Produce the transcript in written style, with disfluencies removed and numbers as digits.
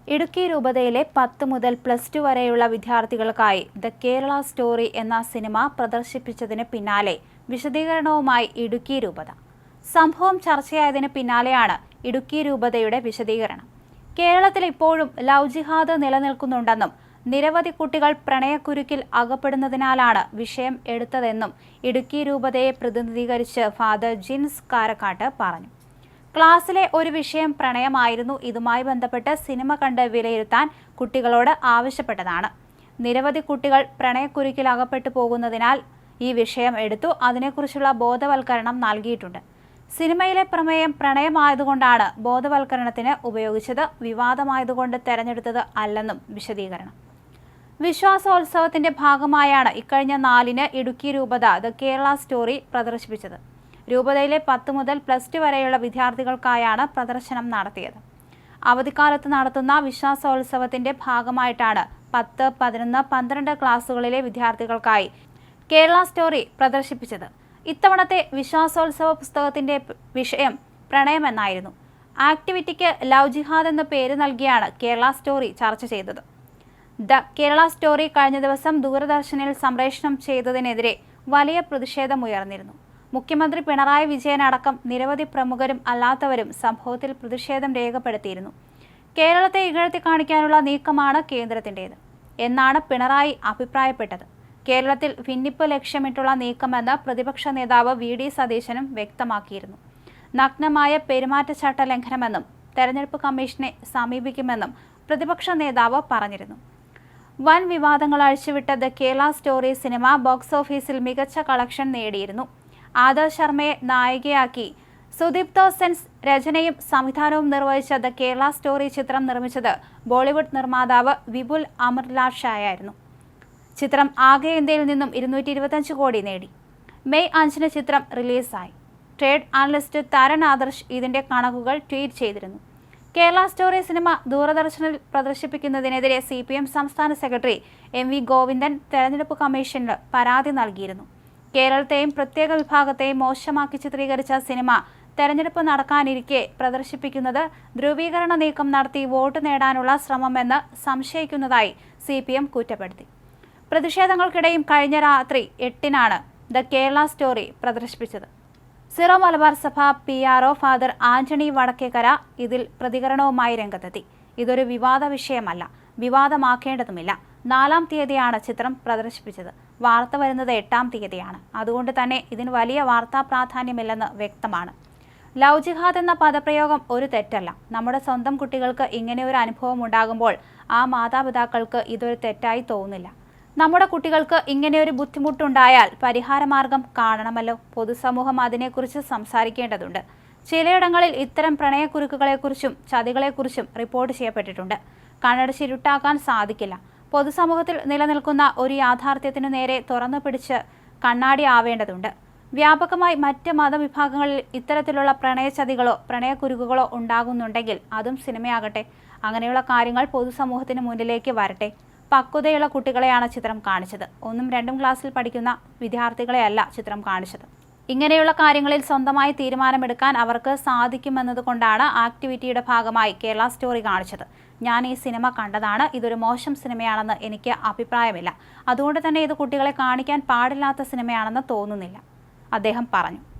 ഇടുക്കി രൂപതയിലെ 10 മുതൽ +2 വരെയുള്ള വിദ്യാർത്ഥികൾക്കായി ദ കേരള സ്റ്റോറി എന്ന സിനിമ പ്രദർശിപ്പിച്ചതിന് പിന്നാലെ വിശദീകരണവുമായി ഇടുക്കി രൂപത. സംഭവം ചർച്ചയായതിന് പിന്നാലെയാണ് ഇടുക്കി രൂപതയുടെ വിശദീകരണം. കേരളത്തിൽ ഇപ്പോഴും ലവ് ജിഹാദ് നിലനിൽക്കുന്നുണ്ടെന്നും നിരവധി കുട്ടികൾ പ്രണയക്കുരുക്കിൽ അകപ്പെടുന്നതിനാലാണ് വിഷയം എടുത്തതെന്നും ഇടുക്കി രൂപതയെ പ്രതിനിധീകരിച്ച് ഫാദർ ജിൻസ് കാരക്കാട്ട് പറഞ്ഞു. ക്ലാസ്സിലെ ഒരു വിഷയം പ്രണയമായിരുന്നു. ഇതുമായി ബന്ധപ്പെട്ട് സിനിമ കണ്ട് വിലയിരുത്താൻ കുട്ടികളോട് ആവശ്യപ്പെട്ടതാണ്. നിരവധി കുട്ടികൾ പ്രണയക്കുരുക്കിൽ അകപ്പെട്ടു പോകുന്നതിനാൽ ഈ വിഷയം എടുത്തു. അതിനെക്കുറിച്ചുള്ള ബോധവൽക്കരണം നൽകിയിട്ടുണ്ട്. സിനിമയിലെ പ്രമേയം പ്രണയമായതുകൊണ്ടാണ് ബോധവൽക്കരണത്തിന് ഉപയോഗിച്ചത്. വിവാദമായതുകൊണ്ട് തെരഞ്ഞെടുത്തത് അല്ലെന്നും വിശദീകരണം. വിശ്വാസോത്സവത്തിന്റെ ഭാഗമായാണ് ഇക്കഴിഞ്ഞ 4-ന് ഇടുക്കി രൂപത ദ കേരള സ്റ്റോറി പ്രദർശിപ്പിച്ചത്. രൂപതയിലെ 10 മുതൽ +2 വരെയുള്ള വിദ്യാർത്ഥികൾക്കായാണ് പ്രദർശനം നടത്തിയത്. അവധിക്കാലത്ത് നടത്തുന്ന വിശ്വാസോത്സവത്തിന്റെ ഭാഗമായിട്ടാണ് 10, 11, 12 ക്ലാസുകളിലെ വിദ്യാർത്ഥികൾക്കായി കേരള സ്റ്റോറി പ്രദർശിപ്പിച്ചത്. ഇത്തവണത്തെ വിശ്വാസോത്സവ പുസ്തകത്തിന്റെ വിഷയം പ്രണയമെന്നായിരുന്നു. ആക്ടിവിറ്റിക്ക് ലവ് ജിഹാദ് എന്ന പേര് നൽകിയാണ് കേരള സ്റ്റോറി ചർച്ച ചെയ്തത്. ദ കേരള സ്റ്റോറി കഴിഞ്ഞ ദിവസം ദൂരദർശനിൽ സംപ്രേഷണം ചെയ്തതിനെതിരെ വലിയ പ്രതിഷേധമുയർന്നിരുന്നു. മുഖ്യമന്ത്രി പിണറായി വിജയൻ അടക്കം നിരവധി പ്രമുഖരും അല്ലാത്തവരും സംഭവത്തിൽ പ്രതിഷേധം രേഖപ്പെടുത്തിയിരുന്നു. കേരളത്തെ ഇകഴ്ത്തി കാണിക്കാനുള്ള നീക്കമാണ് കേന്ദ്രത്തിൻ്റേത് എന്നാണ് പിണറായി അഭിപ്രായപ്പെട്ടത്. കേരളത്തിൽ ഭിന്നിപ്പ് ലക്ഷ്യമിട്ടുള്ള നീക്കമെന്ന് പ്രതിപക്ഷ നേതാവ് VD സതീശനും വ്യക്തമാക്കിയിരുന്നു. നഗ്നമായ പെരുമാറ്റച്ചട്ട ലംഘനമെന്നും തെരഞ്ഞെടുപ്പ് കമ്മീഷനെ സമീപിക്കുമെന്നും പ്രതിപക്ഷ നേതാവ് പറഞ്ഞിരുന്നു. വൻ വിവാദങ്ങൾ അഴിച്ചുവിട്ട ദ കേരള സ്റ്റോറി സിനിമ ബോക്സ് ഓഫീസിൽ മികച്ച കളക്ഷൻ നേടിയിരുന്നു. ആദർശ് ശർമ്മയെ നായികയാക്കി സുദീപ്തോ സെൻസ് രചനയും സംവിധാനവും നിർവഹിച്ച ദ കേരള സ്റ്റോറി ചിത്രം നിർമ്മിച്ചത് ബോളിവുഡ് നിർമ്മാതാവ് വിപുൽ അമർലാൽ ഷായായിരുന്നു. ചിത്രം ആകെ ഇന്ത്യയിൽ നിന്നും 225 കോടി നേടി. മെയ് 5-ന് ചിത്രം റിലീസായി. ട്രേഡ് അനലിസ്റ്റ് തരൺ ആദർശ് ഇതിന്റെ കണക്കുകൾ ട്വീറ്റ് ചെയ്തിരുന്നു. കേരള സ്റ്റോറി സിനിമ ദൂരദർശനിൽ പ്രദർശിപ്പിക്കുന്നതിനെതിരെ CPM സംസ്ഥാന സെക്രട്ടറി MV ഗോവിന്ദൻ തെരഞ്ഞെടുപ്പ് കമ്മീഷന് പരാതി നൽകിയിരുന്നു. കേരളത്തെയും പ്രത്യേക വിഭാഗത്തെയും മോശമാക്കി ചിത്രീകരിച്ച സിനിമ തെരഞ്ഞെടുപ്പ് നടക്കാനിരിക്കെ പ്രദർശിപ്പിക്കുന്നത് ധ്രുവീകരണ നീക്കം നടത്തി വോട്ട് നേടാനുള്ള ശ്രമമെന്ന് സംശയിക്കുന്നതായി CPM കുറ്റപ്പെടുത്തി. പ്രതിഷേധങ്ങൾക്കിടെയും കഴിഞ്ഞ രാത്രി 8-നാണ് ദ കേരള സ്റ്റോറി പ്രദർശിപ്പിച്ചത്. സിറോ മലബാർ സഭ PRO ഫാദർ ആന്റണി വടക്കേക്കര ഇതിൽ പ്രതികരണവുമായി രംഗത്തെത്തി. ഇതൊരു വിവാദ വിഷയമല്ല, വിവാദമാക്കേണ്ടതുമില്ല. 4-ാം തീയതിയാണ് ചിത്രം പ്രദർശിപ്പിച്ചത്. വാർത്ത വരുന്നത് 8-ാം തീയതിയാണ്. അതുകൊണ്ട് തന്നെ ഇതിന് വലിയ വാർത്താ പ്രാധാന്യമില്ലെന്ന് വ്യക്തമാണ്. ലവ് ജിഹാദ് എന്ന പദപ്രയോഗം ഒരു തെറ്റല്ല. നമ്മുടെ സ്വന്തം കുട്ടികൾക്ക് ഇങ്ങനെ ഒരു അനുഭവം ഉണ്ടാകുമ്പോൾ ആ മാതാപിതാക്കൾക്ക് ഇതൊരു തെറ്റായി തോന്നില്ല. നമ്മുടെ കുട്ടികൾക്ക് ഇങ്ങനെയൊരു ബുദ്ധിമുട്ടുണ്ടായാൽ പരിഹാരമാർഗം കാണണമല്ലോ. പൊതുസമൂഹം അതിനെക്കുറിച്ച് സംസാരിക്കേണ്ടതുണ്ട്. ചിലയിടങ്ങളിൽ ഇത്തരം പ്രണയക്കുരുക്കുകളെക്കുറിച്ചും ചതികളെക്കുറിച്ചും റിപ്പോർട്ട് ചെയ്യപ്പെട്ടിട്ടുണ്ട്. കണ്ണടച്ചിരുട്ടാക്കാൻ സാധിക്കില്ല. പൊതുസമൂഹത്തിൽ നിലനിൽക്കുന്ന ഒരു യാഥാർത്ഥ്യത്തിനു നേരെ തുറന്നു പിടിച്ച് കണ്ണാടി ആവേണ്ടതുണ്ട്. വ്യാപകമായി മറ്റ് മതവിഭാഗങ്ങളിൽ ഇത്തരത്തിലുള്ള പ്രണയചതികളോ പ്രണയക്കുരുക്കുകളോ ഉണ്ടാകുന്നുണ്ടെങ്കിൽ അതും സിനിമയാകട്ടെ. അങ്ങനെയുള്ള കാര്യങ്ങൾ പൊതുസമൂഹത്തിന് മുന്നിലേക്ക് വരട്ടെ. പക്വതയുള്ള കുട്ടികളെയാണ് ചിത്രം കാണിച്ചത്. 1ഉം 2ഉം ക്ലാസ്സിൽ പഠിക്കുന്ന വിദ്യാർത്ഥികളെയല്ല ചിത്രം കാണിച്ചത്. ഇങ്ങനെയുള്ള കാര്യങ്ങളിൽ സ്വന്തമായി തീരുമാനമെടുക്കാൻ അവർക്ക് സാധിക്കുമെന്നതുകൊണ്ടാണ് ആക്ടിവിറ്റിയുടെ ഭാഗമായി കേരള സ്റ്റോറി കാണിച്ചത്. ഞാൻ ഈ സിനിമ കണ്ടതാണ്. ഇതൊരു മോശം സിനിമയാണെന്ന് എനിക്ക് അഭിപ്രായമില്ല. അതുകൊണ്ട് തന്നെ ഇത് കുട്ടികളെ കാണിക്കാൻ പാടില്ലാത്ത സിനിമയാണെന്ന് തോന്നുന്നില്ല, അദ്ദേഹം പറഞ്ഞു.